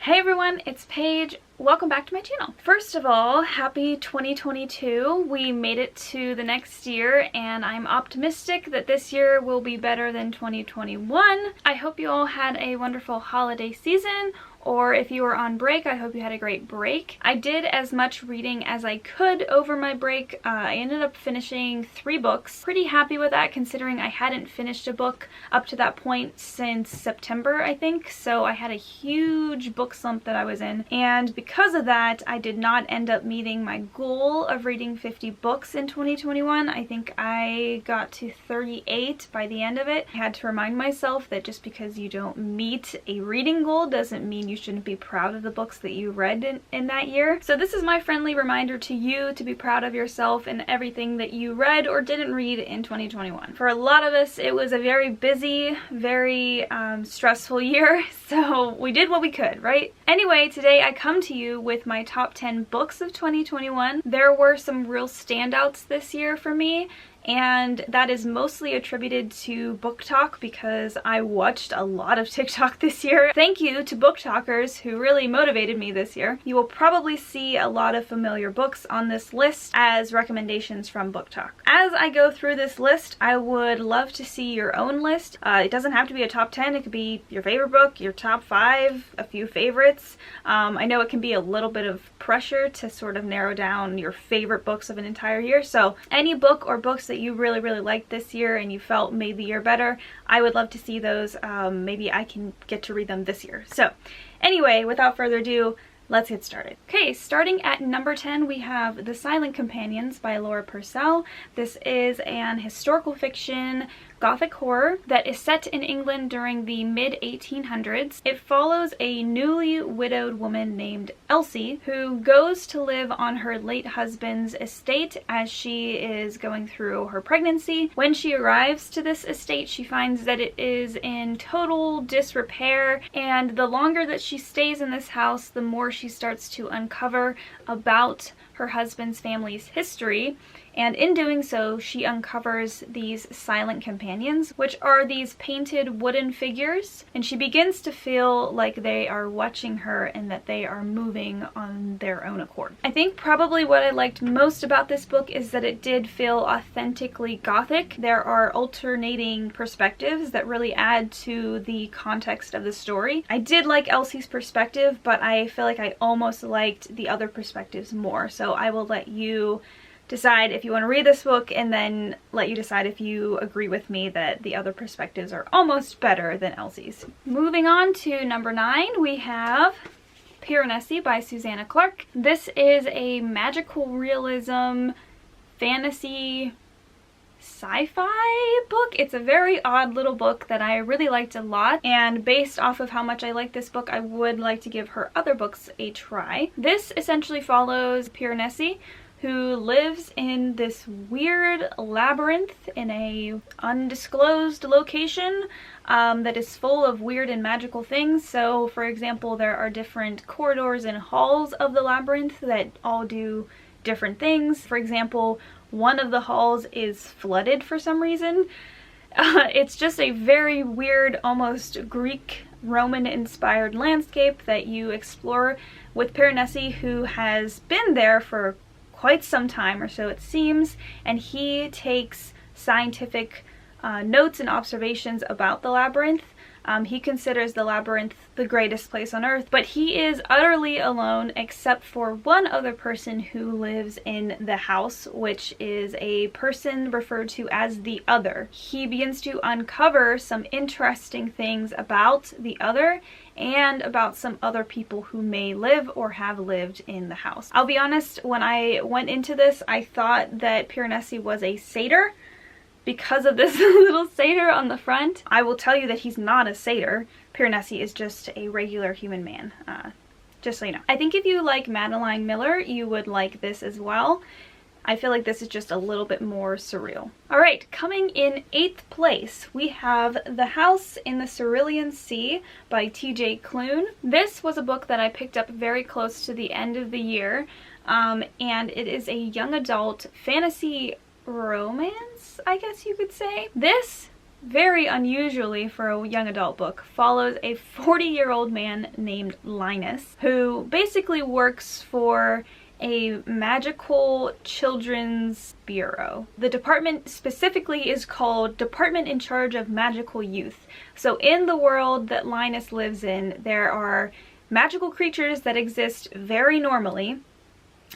Hey everyone, it's Paige. Welcome back to my channel. First of all, happy 2022. We made it to the next year and I'm optimistic that this year will be better than 2021. I hope you all had a wonderful holiday season, or if you were on break, I hope you had a great break. I did as much reading as I could over my break. I ended up finishing 3 books. Pretty happy with that considering I hadn't finished a book up to that point since September, I think. So I had a huge book slump that I was in, and because of that, I did not end up meeting my goal of reading 50 books in 2021. I think I got to 38 by the end of it. I had to remind myself that just because you don't meet a reading goal doesn't mean you shouldn't be proud of the books that you read in that year. So this is my friendly reminder to you to be proud of yourself and everything that you read or didn't read in 2021. For a lot of us, it was a very busy, very stressful year, so we did what we could, right? Anyway, today I come to you with my top 10 books of 2021. There were some real standouts this year for me, and that is mostly attributed to Book Talk because I watched a lot of TikTok this year. Thank you to Book Talkers who really motivated me this year. You will probably see a lot of familiar books on this list as recommendations from Book Talk. As I go through this list, I would love to see your own list. It doesn't have to be a top 10, it could be your favorite book, your top 5, a few favorites. I know it can be a little bit of pressure to sort of narrow down your favorite books of an entire year, so any book or books that you really liked this year and you felt made the year better, I would love to see those. Maybe I can get to read them this year. So anyway, without further ado, let's get started. Okay, starting at number 10, we have The Silent Companions by Laura Purcell. This is an historical fiction gothic horror that is set in England during the mid-1800s. It follows a newly widowed woman named Elsie who goes to live on her late husband's estate as she is going through her pregnancy. When she arrives to this estate, she finds that it is in total disrepair, and the longer that she stays in this house, the more she starts to uncover about her husband's family's history. And in doing so, she uncovers these silent companions, which are these painted wooden figures, and she begins to feel like they are watching her and that they are moving on their own accord. I think probably what I liked most about this book is that it did feel authentically gothic. There are alternating perspectives that really add to the context of the story. I did like Elsie's perspective, but I feel like I almost liked the other perspectives more, so I will let you decide if you want to read this book and then let you decide if you agree with me that the other perspectives are almost better than Elsie's. Moving on to number 9, we have Piranesi by Susanna Clarke. This is a magical realism fantasy sci-fi book. It's a very odd little book that I really liked a lot, and based off of how much I like this book, I would like to give her other books a try. This essentially follows Piranesi, who lives in this weird labyrinth in a undisclosed location that is full of weird and magical things. So for example, there are different corridors and halls of the labyrinth that all do different things. For example, one of the halls is flooded for some reason. It's just a very weird, almost Greek Roman inspired landscape that you explore with Piranesi, who has been there for quite some time, or so it seems, and he takes scientific notes and observations about the labyrinth. He considers the labyrinth the greatest place on earth, but he is utterly alone except for one other person who lives in the house, which is a person referred to as the Other. He begins to uncover some interesting things about the Other and about some other people who may live or have lived in the house. I'll be honest, when I went into this, I thought that Piranesi was a satyr because of this little satyr on the front. I will tell you that he's not a satyr. Piranesi is just a regular human man, just so you know. I think if you like Madeline Miller, you would like this as well. I feel like this is just a little bit more surreal. Alright, coming in 8th place, we have The House in the Cerulean Sea by TJ Klune. This was a book that I picked up very close to the end of the year, and it is a young adult fantasy romance, I guess you could say. This very unusually for a young adult book, follows a 40-year-old man named Linus, who basically works for a magical children's bureau. The department specifically is called Department in Charge of Magical Youth. So in the world that Linus lives in, there are magical creatures that exist very normally,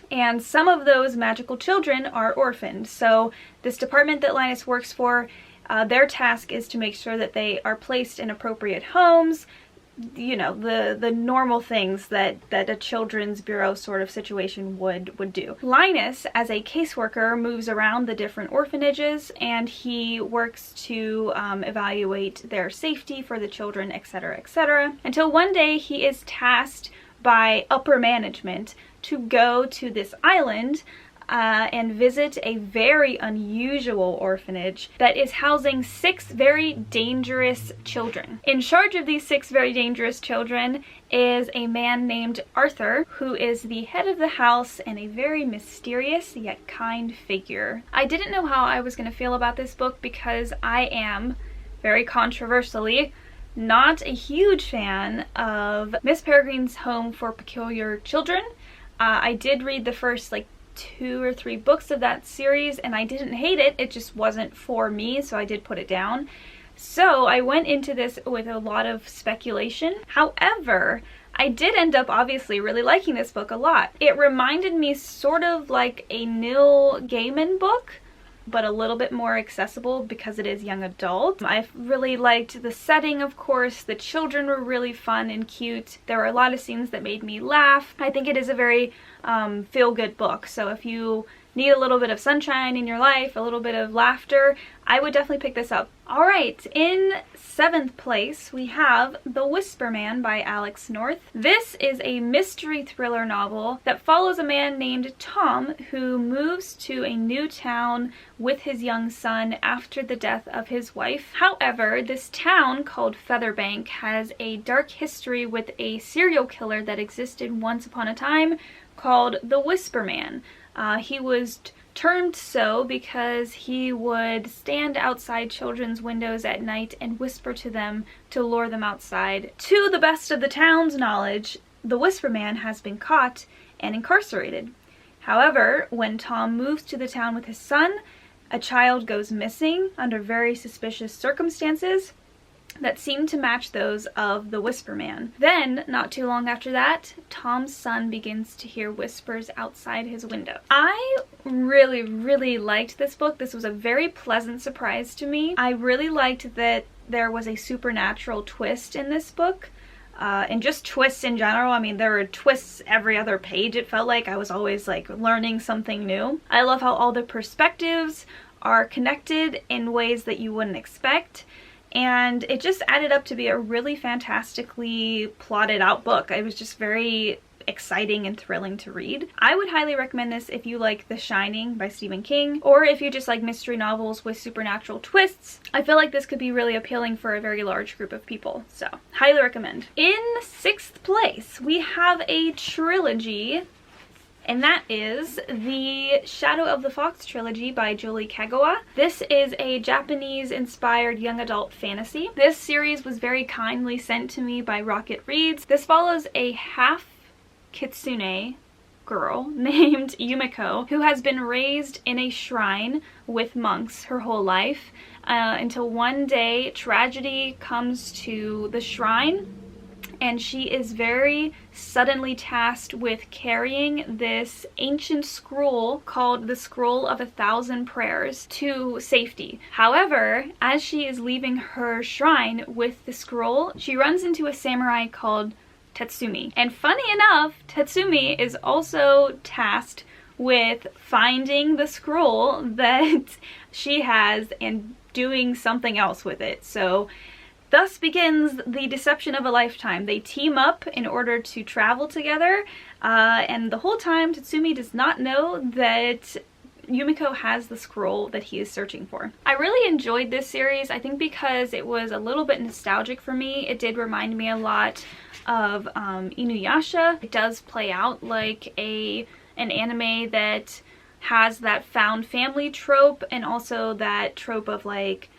and some of those magical children are orphaned. So this department that Linus works for, their task is to make sure that they are placed in appropriate homes, you know, the normal things that a children's bureau sort of situation would do. Linus, as a caseworker, moves around the different orphanages, and he works to evaluate their safety for the children, etc., etc., until one day he is tasked by upper management to go to this island and visit a very unusual orphanage that is housing 6 very dangerous children. In charge of these 6 very dangerous children is a man named Arthur, who is the head of the house and a very mysterious yet kind figure. I didn't know how I was going to feel about this book because I am, very controversially, not a huge fan of Miss Peregrine's Home for Peculiar Children. I did read the first 2 or 3 books of that series and I didn't hate it, it just wasn't for me, so I did put it down. So I went into this with a lot of speculation. However, I did end up obviously really liking this book a lot. It reminded me sort of like a Neil Gaiman book, but a little bit more accessible because it is young adult. I really liked the setting, of course. The children were really fun and cute. There were a lot of scenes that made me laugh. I think it is a very feel-good book, so if you need a little bit of sunshine in your life, a little bit of laughter, I would definitely pick this up. Alright, in 7th place we have The Whisper Man by Alex North. This is a mystery thriller novel that follows a man named Tom who moves to a new town with his young son after the death of his wife. However, this town called Featherbank has a dark history with a serial killer that existed once upon a time called the Whisper Man. He was termed so because he would stand outside children's windows at night and whisper to them to lure them outside. To the best of the town's knowledge, the Whisper Man has been caught and incarcerated. However, when Tom moves to the town with his son, a child goes missing under very suspicious circumstances that seem to match those of the Whisper Man. Then, not too long after that, Tom's son begins to hear whispers outside his window. I really liked this book. This was a very pleasant surprise to me. I really liked that there was a supernatural twist in this book. And just twists in general. I mean, there were twists every other page, it felt like. I was always learning something new. I love how all the perspectives are connected in ways that you wouldn't expect. And it just added up to be a really fantastically plotted out book. It was just very exciting and thrilling to read. I would highly recommend this if you like The Shining by Stephen King, or if you just like mystery novels with supernatural twists. I feel like this could be really appealing for a very large group of people, so highly recommend. In 6th place, we have a trilogy, and that is the Shadow of the Fox Trilogy by Julie Kagawa. This is a Japanese-inspired young adult fantasy. This series was very kindly sent to me by Rocket Reads. This follows a half kitsune girl named Yumiko who has been raised in a shrine with monks her whole life until one day tragedy comes to the shrine and she is very suddenly tasked with carrying this ancient scroll called the Scroll of 1,000 Prayers to safety. However, as she is leaving her shrine with the scroll, she runs into a samurai called Tatsumi. And funny enough, Tatsumi is also tasked with finding the scroll that she has and doing something else with it. So thus begins the deception of a lifetime. They team up in order to travel together, and the whole time Tatsumi does not know that Yumiko has the scroll that he is searching for. I really enjoyed this series, I think because it was a little bit nostalgic for me. It did remind me a lot of Inuyasha. It does play out like an anime that has that found family trope and also that trope of like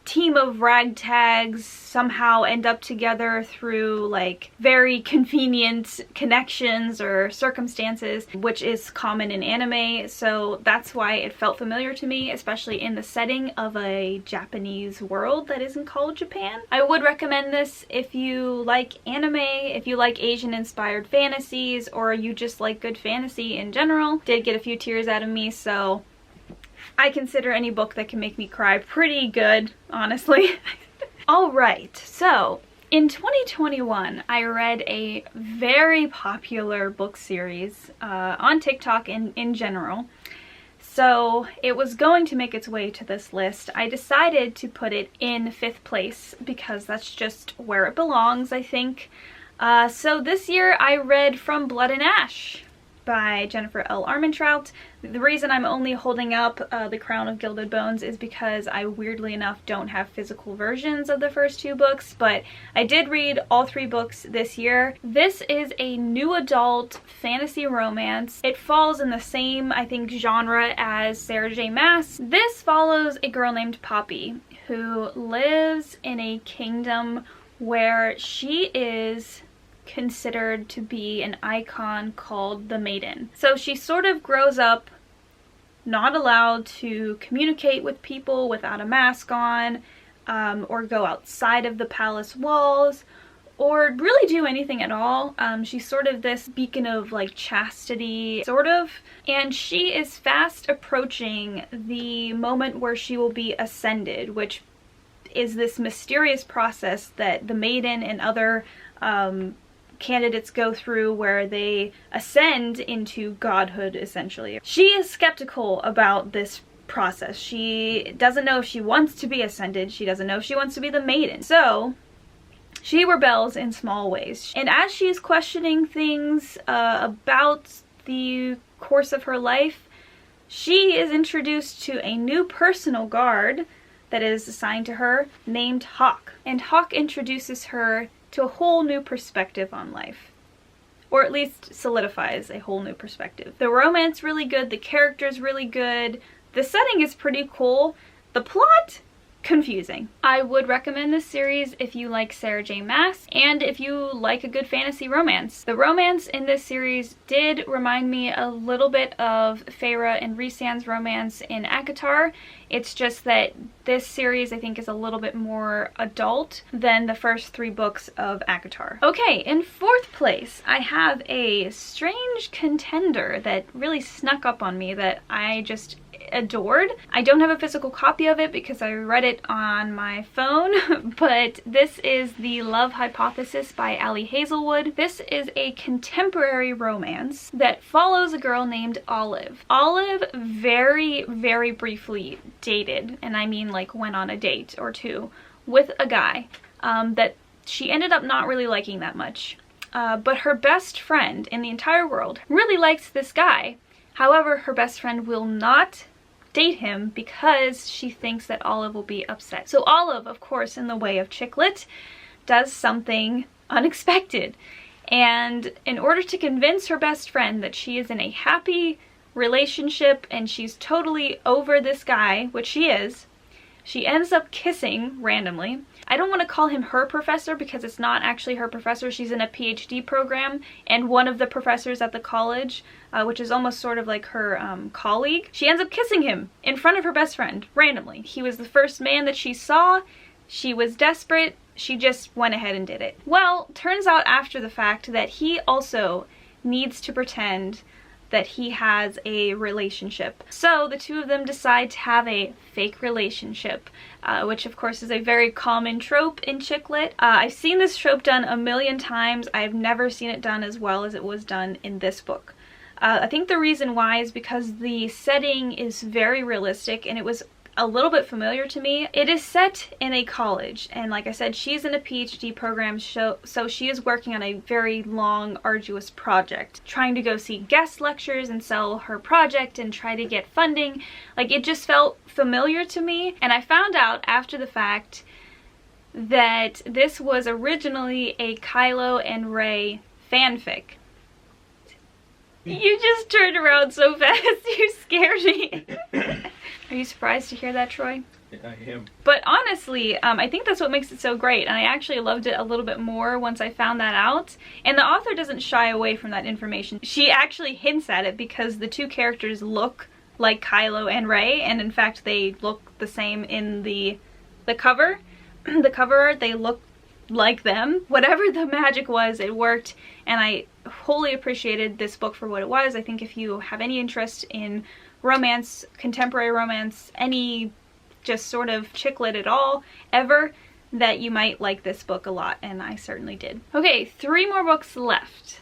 team of ragtags somehow end up together through like very convenient connections or circumstances, which is common in anime. So that's why it felt familiar to me, especially in the setting of a Japanese world that isn't called Japan. I would recommend this if you like anime, if you like Asian inspired fantasies, or you just like good fantasy in general. Did get a few tears out of me, so I consider any book that can make me cry pretty good, honestly. Alright, so in 2021, I read a very popular book series on TikTok and in general. So it was going to make its way to this list. I decided to put it in 5th place because that's just where it belongs, I think. So this year I read From Blood and Ash by Jennifer L. Armentrout. The reason I'm only holding up The Crown of Gilded Bones is because I weirdly enough don't have physical versions of the first 2 books, but I did read all 3 books this year. This is a new adult fantasy romance. It falls in the same, I think, genre as Sarah J. Maas. This follows a girl named Poppy who lives in a kingdom where she is considered to be an icon called the Maiden. So she sort of grows up not allowed to communicate with people without a mask on, or go outside of the palace walls, or really do anything at all. She's sort of this beacon of like chastity, sort of, and she is fast approaching the moment where she will be ascended, which is this mysterious process that the Maiden and other candidates go through where they ascend into godhood, essentially. She is skeptical about this process. She doesn't know if she wants to be ascended. She doesn't know if she wants to be the Maiden. So she rebels in small ways. And as she's questioning things about the course of her life, she is introduced to a new personal guard that is assigned to her named Hawk. And Hawk introduces her to a whole new perspective on life. Or at least solidifies a whole new perspective. The romance really good, the character's really good, the setting is pretty cool, the plot, confusing. I would recommend this series if you like Sarah J. Maas and if you like a good fantasy romance. The romance in this series did remind me a little bit of Feyre and Rhysand's romance in ACOTAR. It's just that this series I think is a little bit more adult than the first 3 books of ACOTAR. Okay, in 4th place I have a strange contender that really snuck up on me that I just adored. I don't have a physical copy of it because I read it on my phone, but this is The Love Hypothesis by Ali Hazelwood. This is a contemporary romance that follows a girl named Olive. Olive very, very briefly dated, and I mean like went on a date or 2 with a guy that she ended up not really liking that much. But her best friend in the entire world really likes this guy. However, her best friend will not date him because she thinks that Olive will be upset. So Olive, of course, in the way of chick lit, does something unexpected. And in order to convince her best friend that she is in a happy relationship and she's totally over this guy, which she is, she ends up kissing randomly. I don't want to call him her professor because it's not actually her professor. She's in a PhD program, and one of the professors at the college, which is almost sort of like her colleague, she ends up kissing him in front of her best friend randomly. He was the first man that she saw. She was desperate. She just went ahead and did it. Well, turns out after the fact that he also needs to pretend that he has a relationship. So the 2 of them decide to have a fake relationship, which of course is a very common trope in chick lit. I've seen this trope done a million times. I've never seen it done as well as it was done in this book. I think the reason why is because the setting is very realistic and it was a little bit familiar to me. It is set in a college, and like I said, she's in a PhD program, so she is working on a very long, arduous project, trying to go see guest lectures and sell her project and try to get funding. Like, it just felt familiar to me, and I found out after the fact that this was originally a Kylo and Rey fanfic. You just turned around so fast, you scared me. Are you surprised to hear that, Troy? I am. But honestly, I think that's what makes it so great, and I actually loved it a little bit more once I found that out. And the author doesn't shy away from that information. She actually hints at it because the two characters look like Kylo and Rey, and in fact they look the same in the cover. The cover art, they look like them. Whatever the magic was, it worked, and I wholly appreciated this book for what it was. I think if you have any interest in romance, contemporary romance, any just sort of chick lit at all, ever, that you might like this book a lot, and I certainly did. Okay, 3 more books left.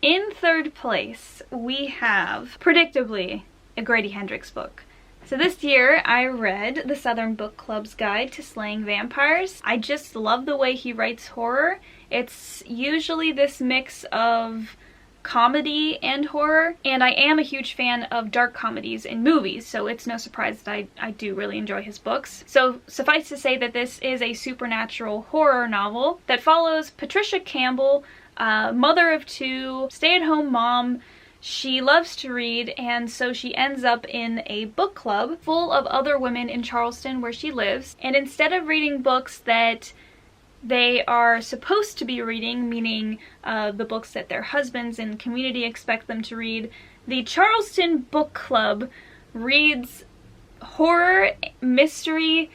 In third place, we have, predictably, a Grady Hendrix book. So this year I read the Southern Book Club's Guide to Slaying Vampires. I just love the way he writes horror. It's usually this mix of comedy and horror, and I am a huge fan of dark comedies in movies, so it's no surprise that I do really enjoy his books. So suffice to say that this is a supernatural horror novel that follows Patricia Campbell, mother of 2, stay-at-home mom. She loves to read, and so she ends up in a book club full of other women in Charleston where she lives, and instead of reading books that they are supposed to be reading, meaning the books that their husbands and community expect them to read, the Charleston Book Club reads horror, mystery,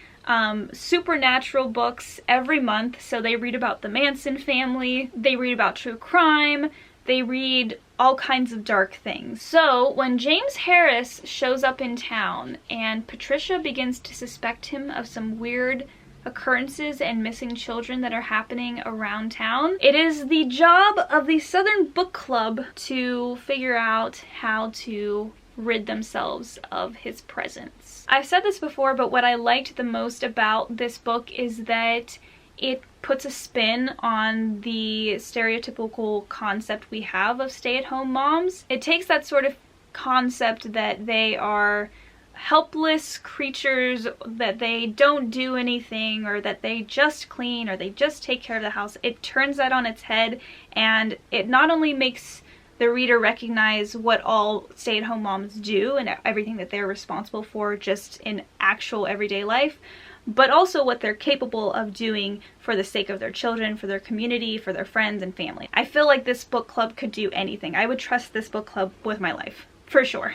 supernatural books every month. So they read about the Manson family, they read about true crime, they read all kinds of dark things. So when James Harris shows up in town and Patricia begins to suspect him of some weird occurrences and missing children that are happening around town, it is the job of the Southern Book Club to figure out how to rid themselves of his presence. I've said this before, but what I liked the most about this book is that it puts a spin on the stereotypical concept we have of stay-at-home moms. It takes that sort of concept that they are helpless creatures, that they don't do anything, or that they just clean, or they just take care of the house. It turns that on its head, and it not only makes the reader recognize what all stay-at-home moms do and everything that they're responsible for just in actual everyday life, but also what they're capable of doing for the sake of their children, for their community, for their friends and family. I feel like this book club could do anything. I would trust this book club with my life, for sure.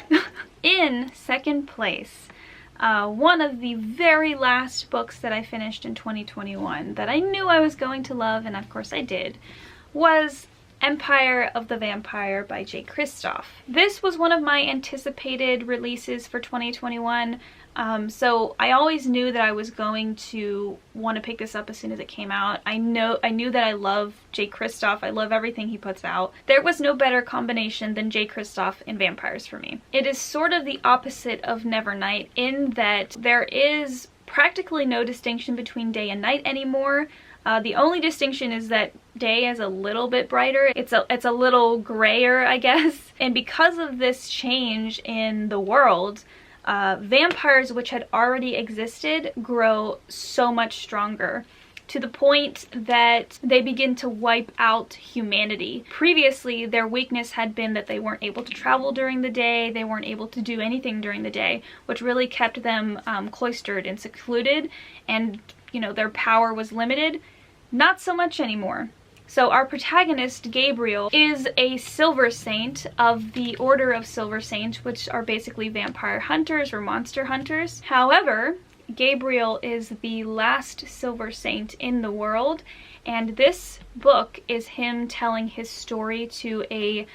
In second place, one of the very last books that I finished in 2021 that I knew I was going to love, and of course I did, was Empire of the Vampire by J. Kristoff. This was one of my anticipated releases for 2021. So I always knew that I was going to want to pick this up as soon as it came out. I knew that I love J. Kristoff. I love everything he puts out. There was no better combination than J. Kristoff and vampires for me. It is sort of the opposite of Nevernight in that there is practically no distinction between day and night anymore. The only distinction is that day is a little bit brighter. It's a little grayer, I guess. And because of this change in the world, vampires, which had already existed, grow so much stronger to the point that they begin to wipe out humanity. Previously, their weakness had been that they weren't able to travel during the day, they weren't able to do anything during the day, which really kept them cloistered and secluded, and, you know, their power was limited. Not so much anymore. So our protagonist, Gabriel, is a Silver Saint of the Order of Silver Saint, which are basically vampire hunters or monster hunters. However, Gabriel is the last Silver Saint in the world, and this book is him telling his story to a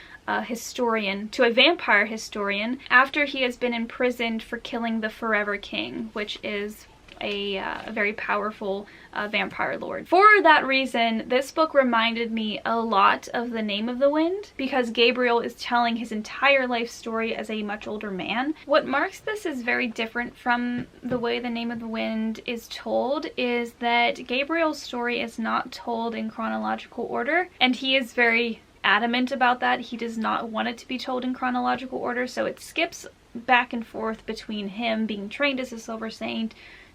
historian, to a vampire historian, after he has been imprisoned for killing the Forever King, which is a very powerful vampire lord. For that reason, this book reminded me a lot of The Name of the Wind, because Gabriel is telling his entire life story as a much older man. What marks this as very different from the way The Name of the Wind is told is that Gabriel's story is not told in chronological order, and he is very adamant about that. He does not want it to be told in chronological order, so it skips back and forth between him being trained as a Silver Saint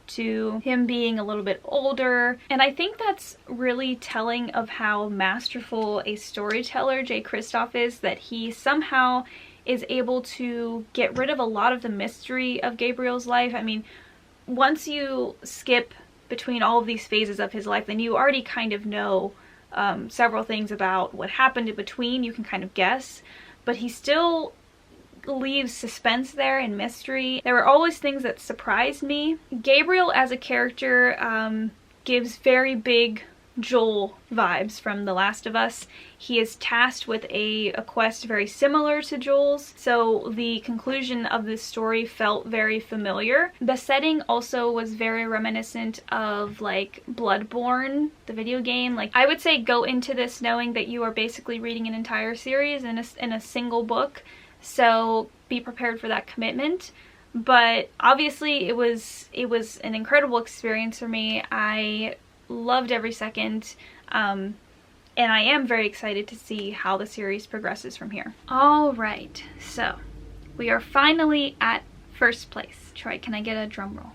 to him being a little bit older. And I think that's really telling of how masterful a storyteller J. Kristoff is, that he somehow is able to get rid of a lot of the mystery of Gabriel's life. I mean, once you skip between all of these phases of his life, then you already kind of know several things about what happened in between. You can kind of guess, but he still leaves suspense there and mystery. There were always things that surprised me. Gabriel as a character gives very big Joel vibes from The Last of Us. He is tasked with a quest very similar to Joel's, so the conclusion of this story felt very familiar. The setting also was very reminiscent of like Bloodborne, the video game. Like, I would say go into this knowing that you are basically reading an entire series in a single book, so be prepared for that commitment. But obviously it was an incredible experience for me. I loved every second, and I am very excited to see how the series progresses from here. Alright, so we are finally at first place. Troy, can I get a drum roll?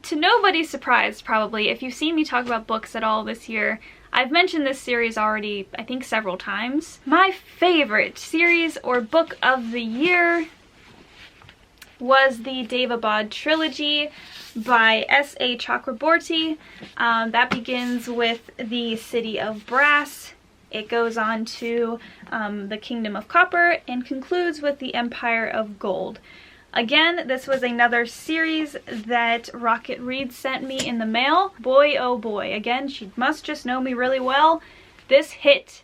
To nobody's surprise, probably, if you've seen me talk about books at all this year, I've mentioned this series already, I think, several times. My favorite series or book of the year was the Daevabad trilogy by S.A. Chakraborty. That begins with the City of Brass. It goes on to the Kingdom of Copper and concludes with the Empire of Gold. Again, this was another series that Rocket Reed sent me in the mail. Boy, oh boy. Again, she must just know me really well. This hit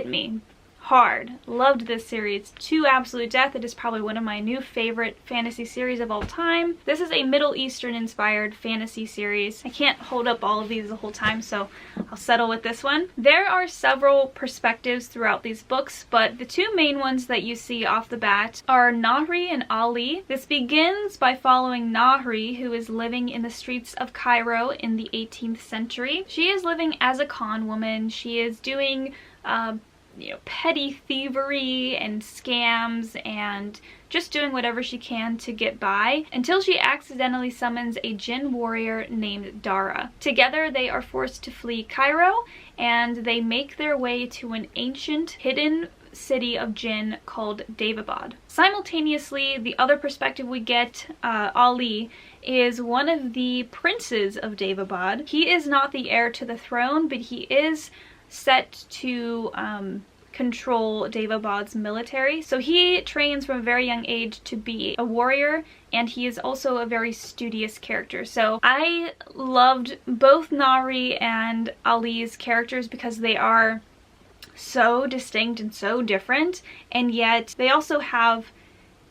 me hard. Loved this series to absolute death. It is probably one of my new favorite fantasy series of all time. This is a Middle Eastern inspired fantasy series. I can't hold up all of these the whole time, so I'll settle with this one. There are several perspectives throughout these books, but the two main ones that you see off the bat are Nahri and Ali. This begins by following Nahri, who is living in the streets of Cairo in the 18th century. She is living as a con woman. She is doing petty thievery and scams and just doing whatever she can to get by until she accidentally summons a jinn warrior named Dara. Together they are forced to flee Cairo, and they make their way to an ancient hidden city of jinn called Daevabad. Simultaneously, the other perspective we get, Ali, is one of the princes of Daevabad. He is not the heir to the throne, but he is set to control Daevabad's military. So he trains from a very young age to be a warrior, and he is also a very studious character. So I loved both Nahri and Ali's characters because they are so distinct and so different, and yet they also have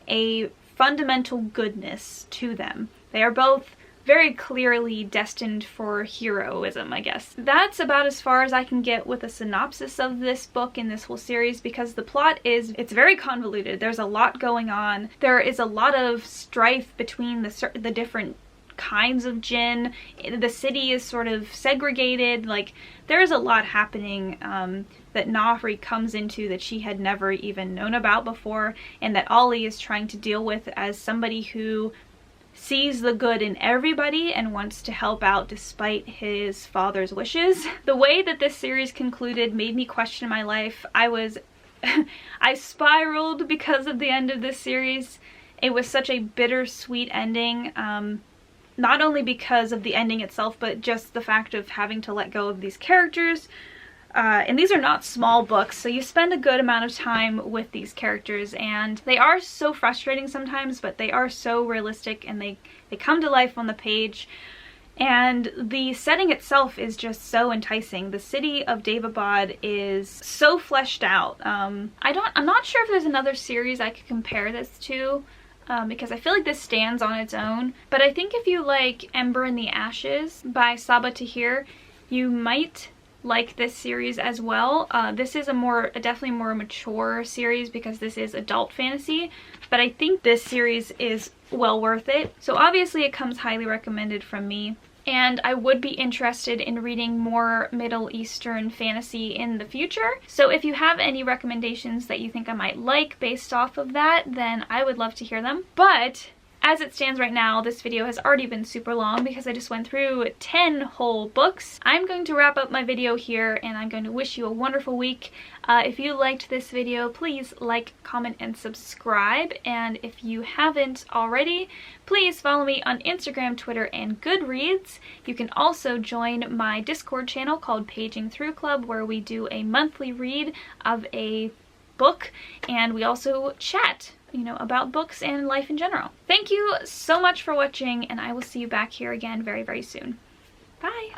a fundamental goodness to them. They are both very clearly destined for heroism, I guess. That's about as far as I can get with a synopsis of this book and this whole series, because the plot it's very convoluted. There's a lot going on. There is a lot of strife between the different kinds of jinn. The city is sort of segregated. Like, there's a lot happening that Nahri comes into that she had never even known about before, and that Ali is trying to deal with as somebody who sees the good in everybody and wants to help out despite his father's wishes. The way that this series concluded made me question my life. I spiraled because of the end of this series. It was such a bittersweet ending, not only because of the ending itself, but just the fact of having to let go of these characters. And these are not small books, so you spend a good amount of time with these characters, and they are so frustrating sometimes, but they are so realistic, and they come to life on the page. And the setting itself is just so enticing. The city of Daevabad is so fleshed out. I'm not sure if there's another series I could compare this to, because I feel like this stands on its own. But I think if you like Ember in the Ashes by Sabaa Tahir, you might like this series as well. This is a definitely more mature series because this is adult fantasy, but I think this series is well worth it. So obviously it comes highly recommended from me, and I would be interested in reading more Middle Eastern fantasy in the future. So if you have any recommendations that you think I might like based off of that, then I would love to hear them. But as it stands right now, this video has already been super long because I just went through 10 whole books. I'm going to wrap up my video here, and I'm going to wish you a wonderful week. If you liked this video, please like, comment, and subscribe. And if you haven't already, please follow me on Instagram, Twitter, and Goodreads. You can also join my Discord channel called Paiging Through Club, where we do a monthly read of a book, and we also chat, you know, about books and life in general. Thank you so much for watching, and I will see you back here again very, very soon. Bye!